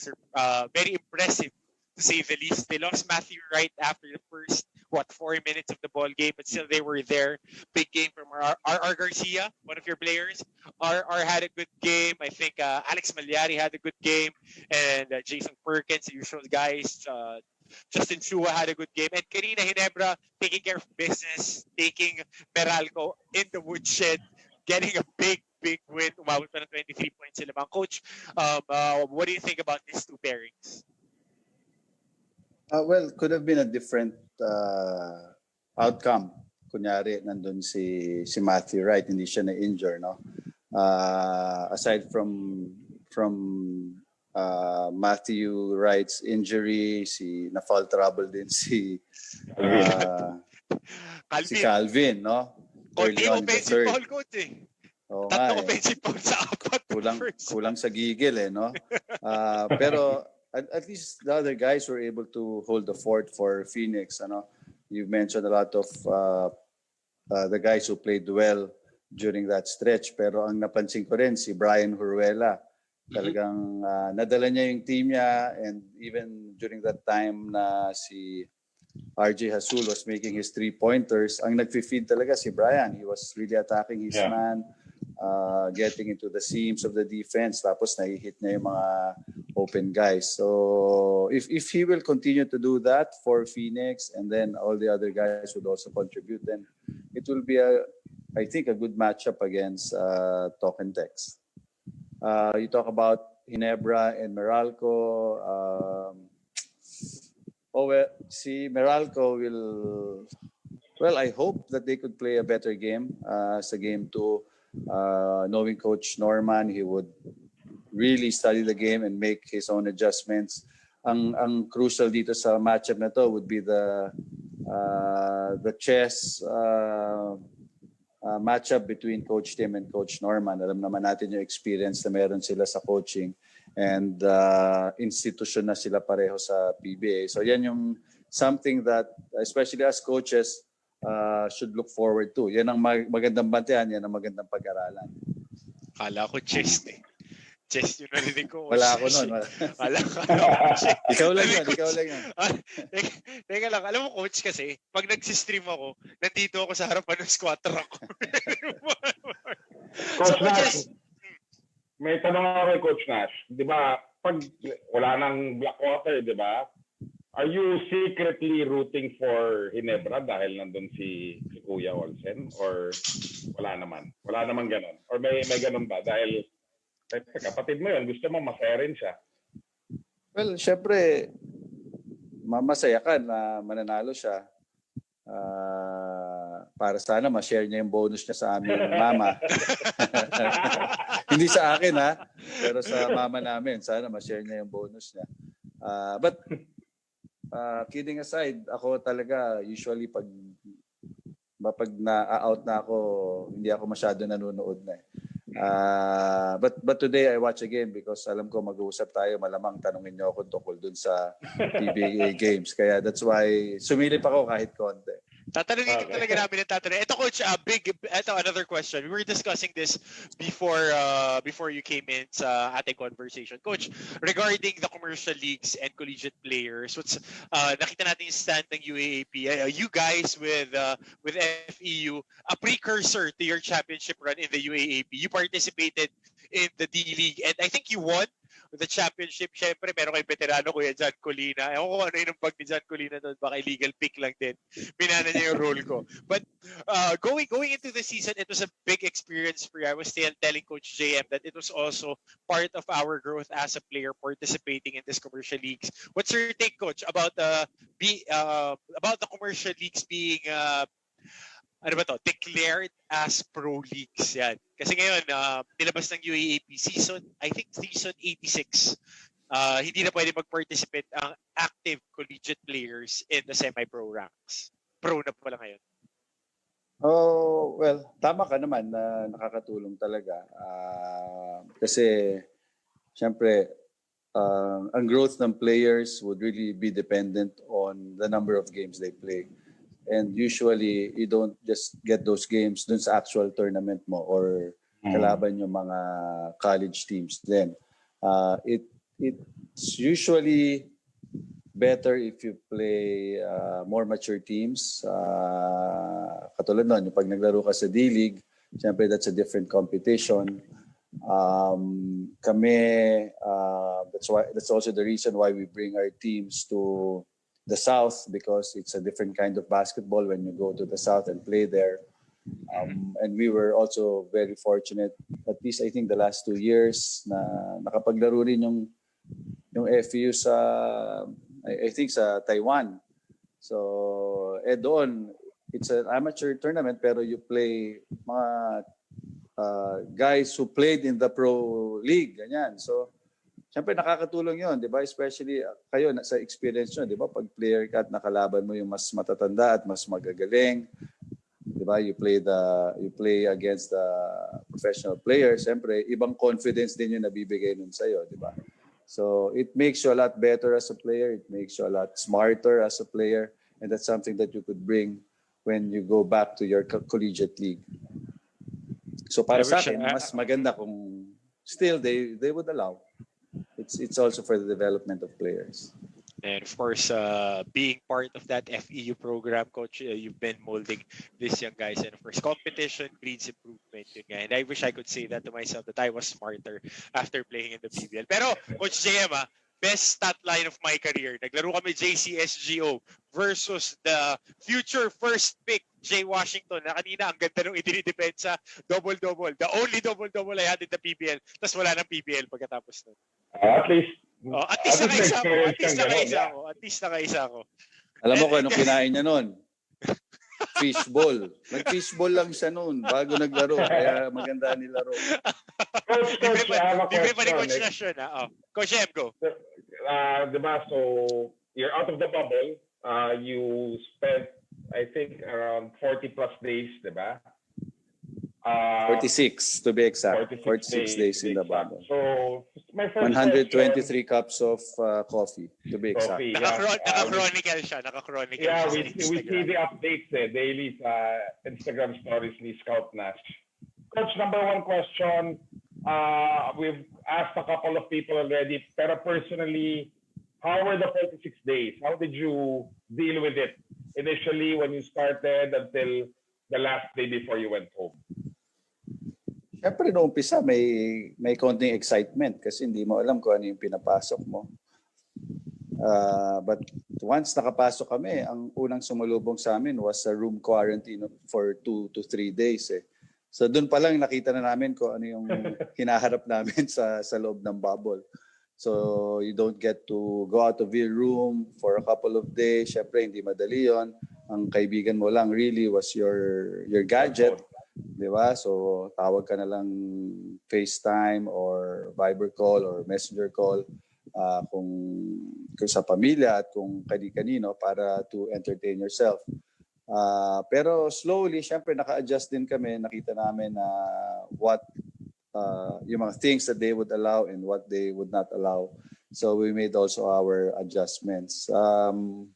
impressive to say the least. They lost Matthew Wright after the first 4 minutes of the ball game, but still they were there. Big game from R. Garcia, one of your players. R had a good game. I think Alex Malyari had a good game, and Jason Perkins, the usual guys. Justin Chua had a good game, and Karina Hinebra taking care of business, taking Meralco in the woodshed, getting a big win. Umabot pa ng 23 points sila. Coach, what do you think about these 2 pairings?
Well, could have been a different outcome. Kunyari, nandun si Matthew Wright, hindi siya na-injure, no? Aside from Matthew Wright's injury, na-foul trouble din si Calvin, no?
Konti offensive foul, coach eh.
Oo
Tatlong offensive foul sa 4.
Kulang sa gigil eh, no? Pero at least the other guys were able to hold the fort for Phoenix. Ano? You mentioned a lot of the guys who played well during that stretch. Pero ang napansin ko rin si Brian Huruela. Talagang nadala niya yung team niya, and even during that time na si RJ Hasul was making his 3-pointers, ang nag-feed talaga si Brian. He was really attacking his man, getting into the seams of the defense, tapos nai-hit niya yung mga open guys. So if he will continue to do that for Phoenix, and then all the other guys would also contribute, then it will be I think a good matchup against Token Tex. You talk about Ginebra and Meralco. Si Meralco will... Well, I hope that they could play a better game sa game 2. Knowing Coach Norman, he would really study the game and make his own adjustments. Ang crucial dito sa matchup na to would be the chess matchup between Coach Tim and Coach Norman. Alam naman natin yung experience na meron sila sa coaching, and institution na sila pareho sa PBA. So yan yung something that, especially as coaches, should look forward to. Yan ang magandang bantayan, yan ang magandang pag-aralan.
Kala ko chess eh. Chess yung narinig ko.
Wala ako nun.
Kala ko chess.
Ikaw lang yan.
Teka lang, alam mo coach kasi, pag nagsistream ako, nandito ako sa harapan ng squatter ako.
Coach Nash, may tanong ako kay Coach Nash. Di ba, pag wala nang Blackwater, di ba, are you secretly rooting for Ginebra dahil nandun si Kuya Olsen? Or wala naman? Wala naman ganon? Or may ganon ba? Dahil kapatid mo yun, gusto mo masaya rin siya.
Well, syempre, masaya ka na mananalo siya. Para sana ma-share niya yung bonus niya sa aming mama. Hindi sa akin ha, pero sa mama namin. Sana ma-share niya yung bonus niya. But kidding aside, ako talaga usually pag na-out na ako, hindi ako masyado nanonood na eh. But today I watch again because alam ko mag-uusap tayo, malamang tanungin niyo ako tungkol dun sa PBA games. Kaya that's why sumilip ako kahit konti.
Tatanungin ka talaga namin ng tatanungin. Ito coach, another question. We were discussing this before you came in sa ating conversation. Coach, regarding the commercial leagues and collegiate players, nakita natin yung stand ng UAAP. You guys with FEU, a precursor to your championship run in the UAAP. You participated in the D-League and I think you won the championship. Syempre, meron kay veterano Kuya John Colina. Ewan ko ano yung bag ni John Colina doon. Baka illegal pick lang din. Binana niya yung role ko. But going into the season, it was a big experience for you. I was still telling Coach JM that it was also part of our growth as a player participating in this commercial leagues. What's your take, Coach, about the commercial leagues being declared as pro leagues yan. Kasi ngayon, nilabas ng UAAP season 86. Hindi na pwede mag-participate ang active collegiate players in the semi-pro ranks. Pro na pala ngayon.
Oh, well, tama ka naman na nakakatulong talaga. Kasi, syempre, ang growth ng players would really be dependent on the number of games they play. And usually, you don't just get those games dun sa actual tournament mo or kalaban yung mga college teams. Then, it's usually better if you play more mature teams. Katulad nun, yung pag naglaro ka sa D-League, siyempre that's a different competition. That's also the reason why we bring our teams to the South, because it's a different kind of basketball when you go to the South and play there. And we were also very fortunate, at least I think the last 2 years, na nakapaglaro rin yung FEU sa, I think sa Taiwan. So, doon, it's an amateur tournament pero you play mga guys who played in the pro league, ganyan. So, siyempre nakakatulong yon, di ba? Especially kayo sa experience nyo, di ba? Pag player ka at nakalaban mo yung mas matatanda at mas magagaling, di ba? You play against the professional players. Siyempre, ibang confidence din yung nabibigay nun sa'yo, di ba? So it makes you a lot better as a player. It makes you a lot smarter as a player, and that's something that you could bring when you go back to your collegiate league. So para sa akin, mas maganda kung still they would allow. It's also for the development of players.
And of course, being part of that FEU program, Coach, you've been molding these young guys. And of course, competition breeds improvement. Yun nga. And I wish I could say that to myself, that I was smarter after playing in the PBL. Pero, Coach JM, best stat line of my career. Naglaro kami JCSGO versus the future first pick, Jay Washington, na kanina ang ganda nung itinidepensa, double-double. The only double-double I had in the PBL. Tapos wala ng PBL pagkatapos nun.
At least
nakaisa ako. At least nakaisa ako.
Alam mo kung anong kinain niya nun? Fishball. Nag-fishball lang siya nun bago naglaro. Kaya maganda nilaro.
Coach,
libre pa ni Coach Nash yun. Coach M, go.
Diba, so you're out of the bubble. You spent, I think, around 40 plus days, diba?
46 to be exact. 46 days in the bubble.
So my first
123 cups of coffee to be exact.
Naka-chronicle siya.
Yeah, we see the updates daily sa Instagram stories ni Scout Nash. Coach, number one question. We've asked a couple of people already, pero personally, how were the 46 days? How did you deal with it initially when you started until the last day before you went home?
Siyempre, noong umpisa, may konting excitement kasi hindi mo alam kung ano yung pinapasok mo. But once nakapasok kami, ang unang sumalubong sa amin was a room quarantine for 2 to 3 days. So doon pa lang nakita na namin kung ano yung hinaharap namin sa loob ng bubble. So you don't get to go out of your room for a couple of days. Siyempre, hindi madali yon. Ang kaibigan mo lang really was your gadget. Di ba? So, tawag ka na lang FaceTime or Viber call or Messenger call kung sa pamilya at kung kani-kanino para to entertain yourself. Pero slowly, syempre naka-adjust din kami. Nakita namin what yung mga things that they would allow and what they would not allow. So, we made also our adjustments. Ang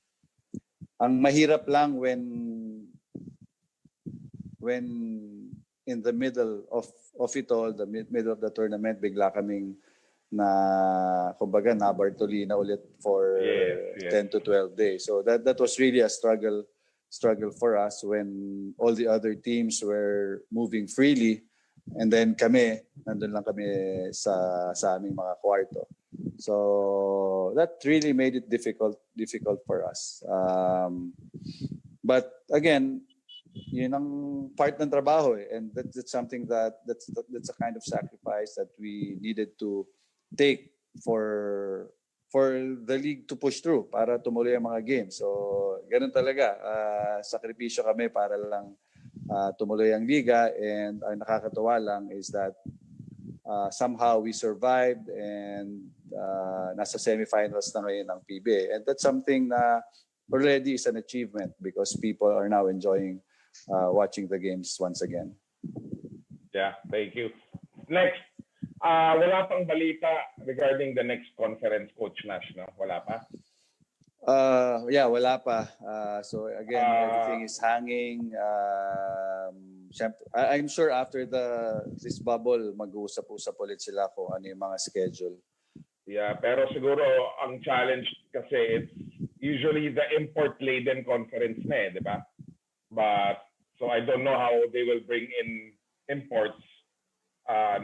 mahirap lang when in the middle of it all, the middle of the tournament, bigla kaming kumbaga na Bartolina ulit for 10 to 12 days. So that was really a struggle for us when all the other teams were moving freely, and then nandun lang kami sa aming mga kwarto. So that really made it difficult for us. But again, yun ang part ng trabaho and that's something that's a kind of sacrifice that we needed to take for the league to push through para tumuloy ang mga games. So ganun talaga, sakripisyo kami para lang tumuloy ang liga, and ang nakakatuwa lang is that somehow we survived and nasa semifinals na ngayon ng PBA, and that's something na already is an achievement because people are now enjoying watching the games once again.
Yeah, thank you. Next, wala pang balita regarding the next conference, Coach Nash, no? Wala pa?
Wala pa. So again, everything is hanging. I'm sure after this bubble, mag-uusap-usap ulit sila kung ano yung mga schedule.
Yeah, pero siguro ang challenge kasi it's usually the import-laden conference na di ba? But so I don't know how they will bring in imports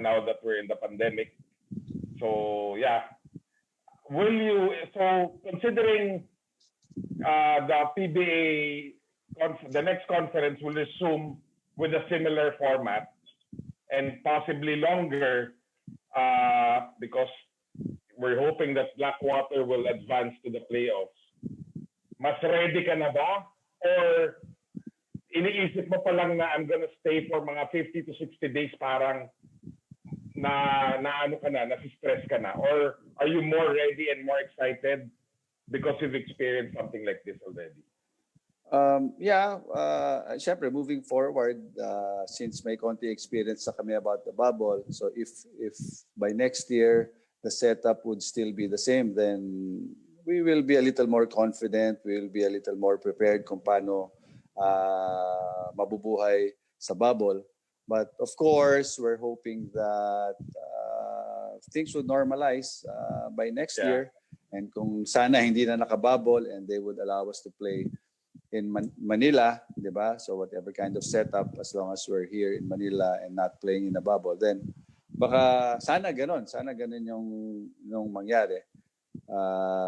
now that we're in the pandemic. So yeah, considering the PBA, the next conference will resume with a similar format and possibly longer because we're hoping that Blackwater will advance to the playoffs. Mas ready ka na ba? Or iniisip mo pa lang na I'm gonna stay for mga 50 to 60 days, parang na-stress ka na? Or are you more ready and more excited because you've experienced something like this already? Syempre, moving forward, since may konti experience na kami about the bubble, so if by next year the setup would still be the same, then we will be a little more confident, we will be a little more prepared kung paano
mabubuhay sa bubble. But of course, we're hoping that things would normalize by next year. And kung sana hindi na nakabubble and they would allow us to play in Manila, di ba? So whatever kind of setup, as long as we're here in Manila and not playing in a bubble, then baka sana ganon yung mangyari.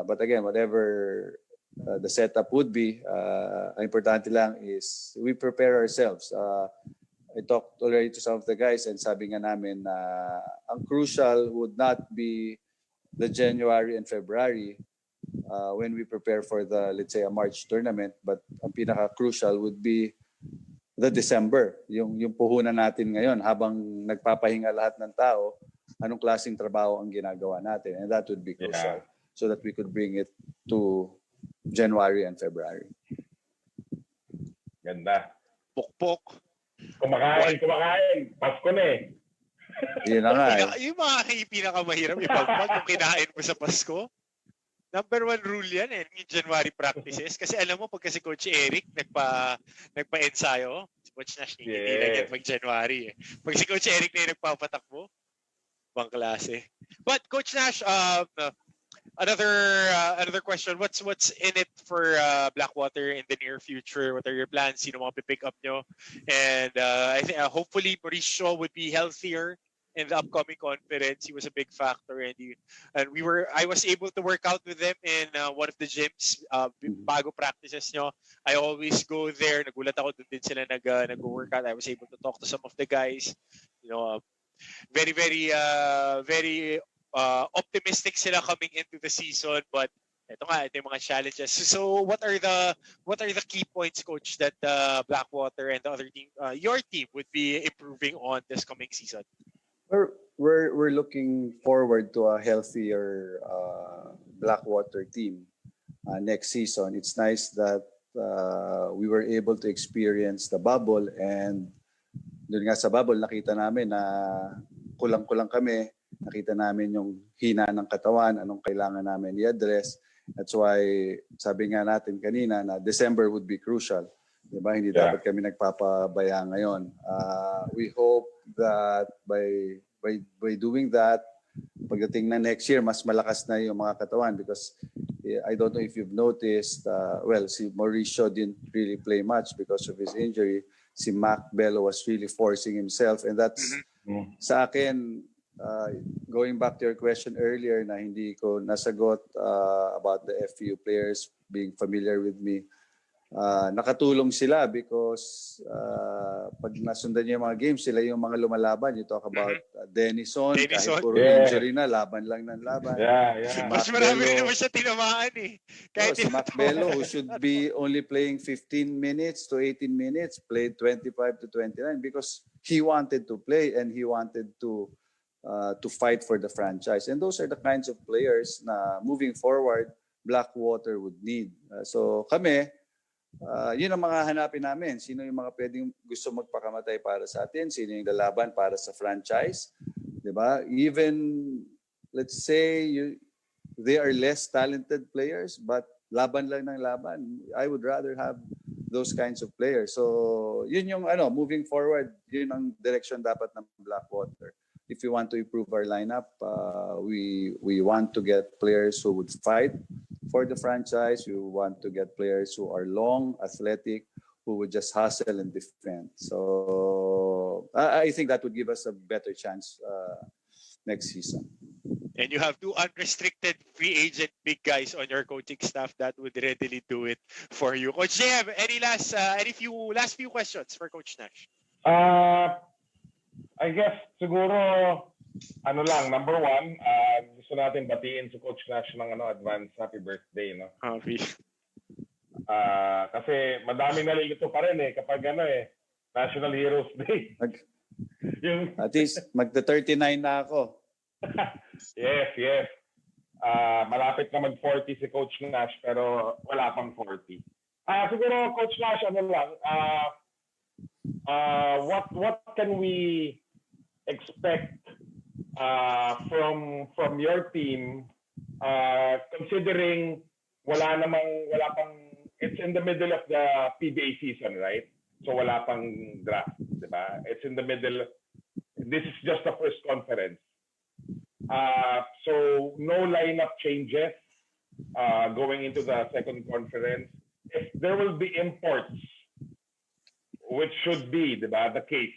But again, whatever the setup would be, ang importante lang is we prepare ourselves. I talked already to some of the guys and sabi nga namin na ang crucial would not be the January and February when we prepare for the, let's say, a March tournament, but ang pinaka-crucial would be the December, yung puhunan natin ngayon habang nagpapahinga lahat ng tao, anong klaseng trabaho ang ginagawa natin, and that would be crucial so that we could bring it to January and February.
Ganda.
Pukpok.
Kumakain. Pasko na eh.
Yun na nga eh.
Yung mga pinakamahirap ipagpag kung kinain mo sa Pasko. Number 1 rule yan yung January practices. Kasi alam mo, pagka si Coach Eric nagpa-ensayo, si Coach Nash hindi na yan pag January eh. Pag si Coach Eric na yung nagpapatakbo, bang klase. But Coach Nash, another question. What's in it for Blackwater in the near future? What are your plans? Sino mga pick up nyo? And I think hopefully Mauricio would be healthier in the upcoming conference. He was a big factor, and I was able to work out with them in one of the gyms bago practices nyo. I always go there. Nagulat ako doon din sila nag-workout. I was able to talk to some of the guys. Very optimistic sila coming into the season, but ito yung mga challenges. So what are the key points, Coach, that Blackwater and the other team, your team, would be improving on this coming season?
We're looking forward to a healthier Blackwater team next season. It's nice that we were able to experience the bubble, and doon nga sa bubble nakita namin na kulang-kulang kami. Nakita namin yung hina ng katawan, anong kailangan namin i-address. That's why sabi nga natin kanina na December would be crucial. Diba? Hindi dapat kami nagpapabaya ngayon. We hope that by doing that, pagdating na next year, mas malakas na yung mga katawan, because I don't know if you've noticed, si Mauricio didn't really play much because of his injury. Si Mac Bello was really forcing himself, and that's sa akin, going back to your question earlier na hindi ko nasagot about the FU players being familiar with me, nakatulong sila because pag nasundan niyo yung mga games, sila yung mga lumalaban. You talk about Denison, kahit puro injury na, laban lang ng laban. Si
Mas marami rin naman siya tinamaan eh.
Si Mac Bello, who should be only playing 15 minutes to 18 minutes, played 25 to 29 because he wanted to play and he wanted to fight for the franchise. And those are the kinds of players na moving forward, Blackwater would need. So kami, yun ang mga hanapin namin. Sino yung mga pwedeng gusto magpakamatay para sa atin? Sino yung lalaban para sa franchise? Diba? Even, let's say, they are less talented players, but laban lang ng laban. I would rather have those kinds of players. So, yun yung moving forward, yun ang direction dapat ng Blackwater. If we want to improve our lineup, we want to get players who would fight for the franchise. We want to get players who are long, athletic, who would just hustle and defend. So I think that would give us a better chance next season.
And you have 2 unrestricted free agent big guys on your coaching staff that would readily do it for you. Coach JM, any last few questions for Coach Nash?
I guess siguro number 1, gusto natin batiin si Coach Nash ng advance happy birthday, no?
Happy.
Kasi madami nalilito pa rin kapag National Heroes Day.
At least magta-39 na ako.
Yes. Malapit na mag-40 si Coach Nash pero wala pang 40. Siguro Coach Nash what can we expect from your team considering wala pang it's in the middle of the PBA season, right? So wala pang draft, di ba? It's in the middle. This is just the first conference. So no lineup changes going into the second conference. If there will be imports, which should be, di ba, the case,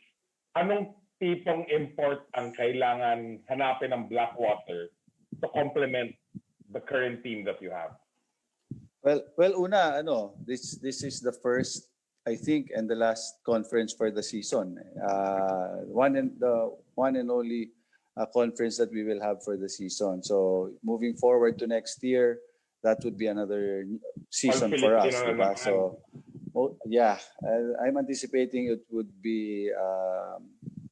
anong tipong import ang kailangan hanapin ng Blackwater to complement the current team that you have?
Well, una, this is the first, I think, and the last conference for the season. One and only conference that we will have for the season. So moving forward to next year, that would be another season for us, diba? So, yeah, I'm anticipating it would be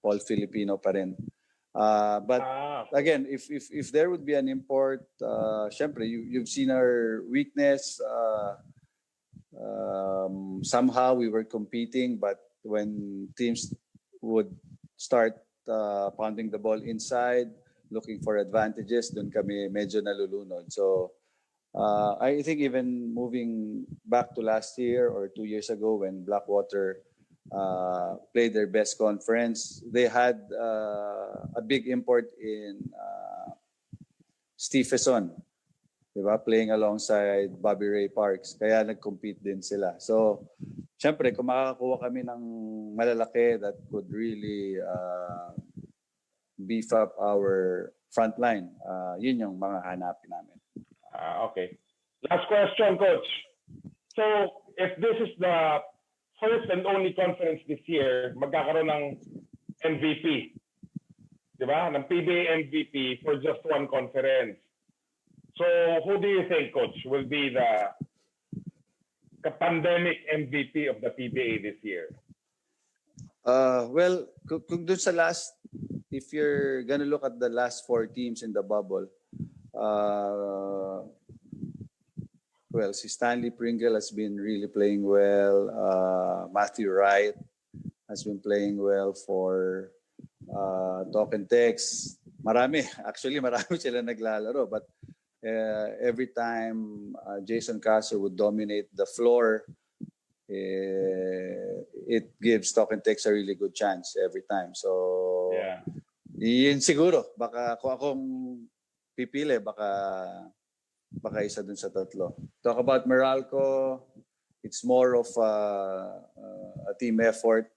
all Filipino pa rin. But again, if there would be an import, syempre, you've seen our weakness. Somehow we were competing, but when teams would start pounding the ball inside, looking for advantages, dun kami medyo nalulunod. So I think even moving back to last year or 2 years ago when Blackwater played their best conference, they had a big import in Stephenson, diba? Playing alongside Bobby Ray Parks. Kaya nag-compete din sila. So, syempre, kung makakakuha kami ng malalaki that could really beef up our front line, yun yung mga hanapin namin.
Okay. Last question, Coach. So, if this is the first and only conference this year, magkakaroon ng MVP. Diba? Ng PBA MVP for just one conference. So, who do you think, Coach, will be the pandemic MVP of the PBA this year?
Well, kung dun sa last, if you're gonna look at the last 4 teams in the bubble, well, si Stanley Pringle has been really playing well. Matthew Wright has been playing well for Talk and Text. Marami sila naglalaro. But every time Jason Castro would dominate the floor, it gives Talk and Text a really good chance every time. So, yeah. Yun siguro. Baka kung akong pipili, baka isa dun sa tatlo. Talk about Meralco, it's more of a team effort.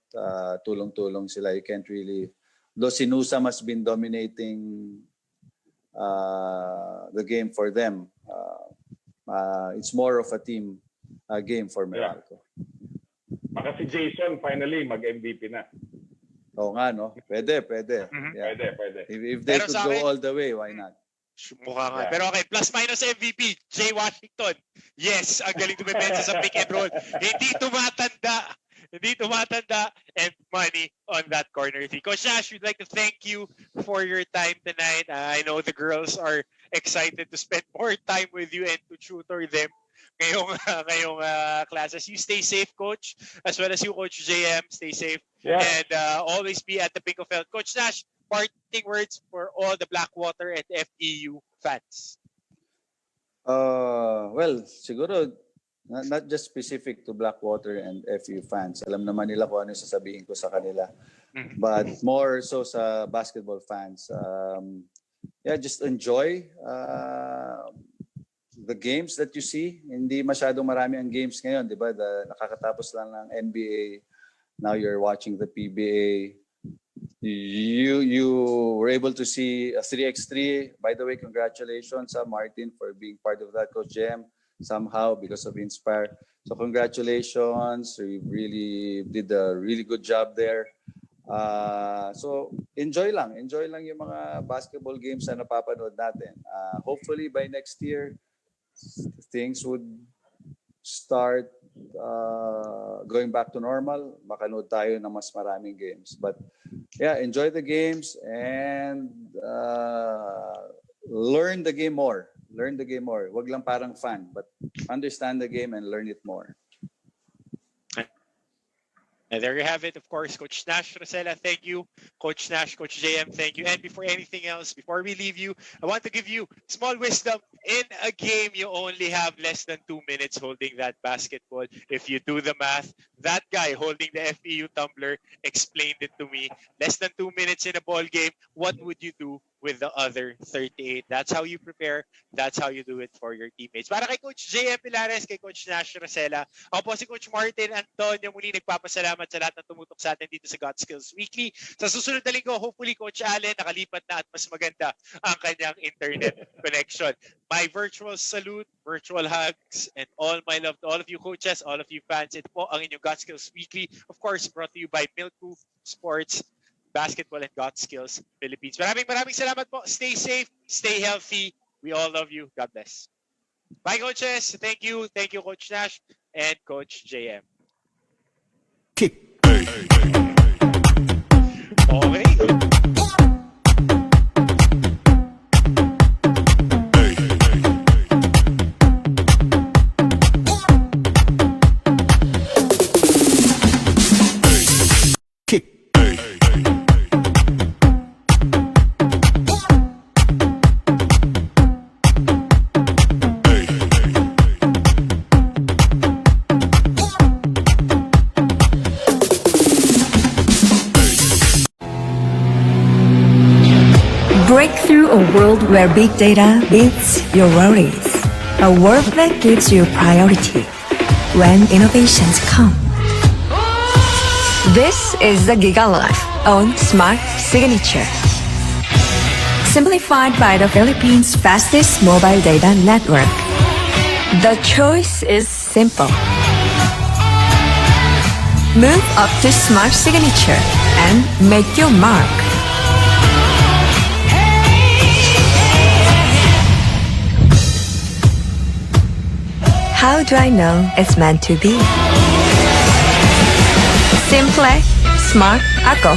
Tulong-tulong sila. You can't really... Though Sinusam has been dominating the game for them, it's more of a team game for Meralco.
Yeah. Baka si Jason finally mag-MVP na.
Oo nga, no? Pwede.
Mm-hmm. Yeah. Pwede.
If they could go all the way, why not?
Mukha nga. Yeah. Pero okay, plus-minus MVP, Jay Washington. Yes, ang galing dumipensa sa pick and roll. Hindi tumatanda, and money on that corner three. Coach Nash, we'd like to thank you for your time tonight. I know the girls are excited to spend more time with you and to tutor them ngayong classes. You stay safe, Coach, as well as you, Coach JM. Stay safe. Yeah. And always be at the pink of health. Coach Nash, parting words for all the Blackwater and FEU fans.
Well, siguro not just specific to Blackwater and FEU fans. Alam naman nila kung ano sasabihin ko sa kanila. But more so sa basketball fans. Just enjoy the games that you see. Hindi masyadong marami ang games ngayon, di ba? Nakakatapos lang ng NBA. Now you're watching the PBA. You were able to see a 3x3. By the way, congratulations, Martin, for being part of that, Coach Jem, somehow because of Inspire. So congratulations. You really did a really good job there. So enjoy lang yung mga basketball games na napapanood natin. Hopefully by next year, things would start going back to normal. Makanood tayo ng mas maraming games. But yeah, enjoy the games and learn the game more. Wag lang parang fan, but understand the game and learn it more.
And there you have it, of course, Coach Nash Racela, thank you. Coach Nash, Coach JM, thank you. And before anything else, before we leave you, I want to give you small wisdom. In a game, you only have less than 2 minutes holding that basketball. If you do the math, that guy holding the FEU tumbler explained it to me. Less than 2 minutes in a ball game, what would you do with the other 38? That's how you prepare. That's how you do it for your teammates. Para kay Coach JM Pilares, kay Coach Nash Racela, ako po si Coach Martin Antonio, muli nagpapasalamat sa lahat ng tumutok sa atin dito sa God Skills Weekly. Sa susunod na linggo, hopefully Coach Allen nakalipat na at mas maganda ang kanyang internet connection. My virtual salute, virtual hugs, and all my love to all of you coaches, all of you fans. Ito po ang inyong God Skills Weekly. Of course, brought to you by Milku Sports, Basketball, and God Skills Philippines. Maraming salamat po. Stay safe, stay healthy. We all love you. God bless. Bye, coaches. Thank you. Thank you, Coach Nash and Coach JM.
Kick.
Okay.
Break through a world where big data beats your worries. A world that gives you priority when innovations come. This is the GigaLife on Smart Signature. Simplified by the Philippines' fastest mobile data network. The choice is simple. Move up to Smart Signature and make your mark. How do I know it's meant to be? Simple, smart ako.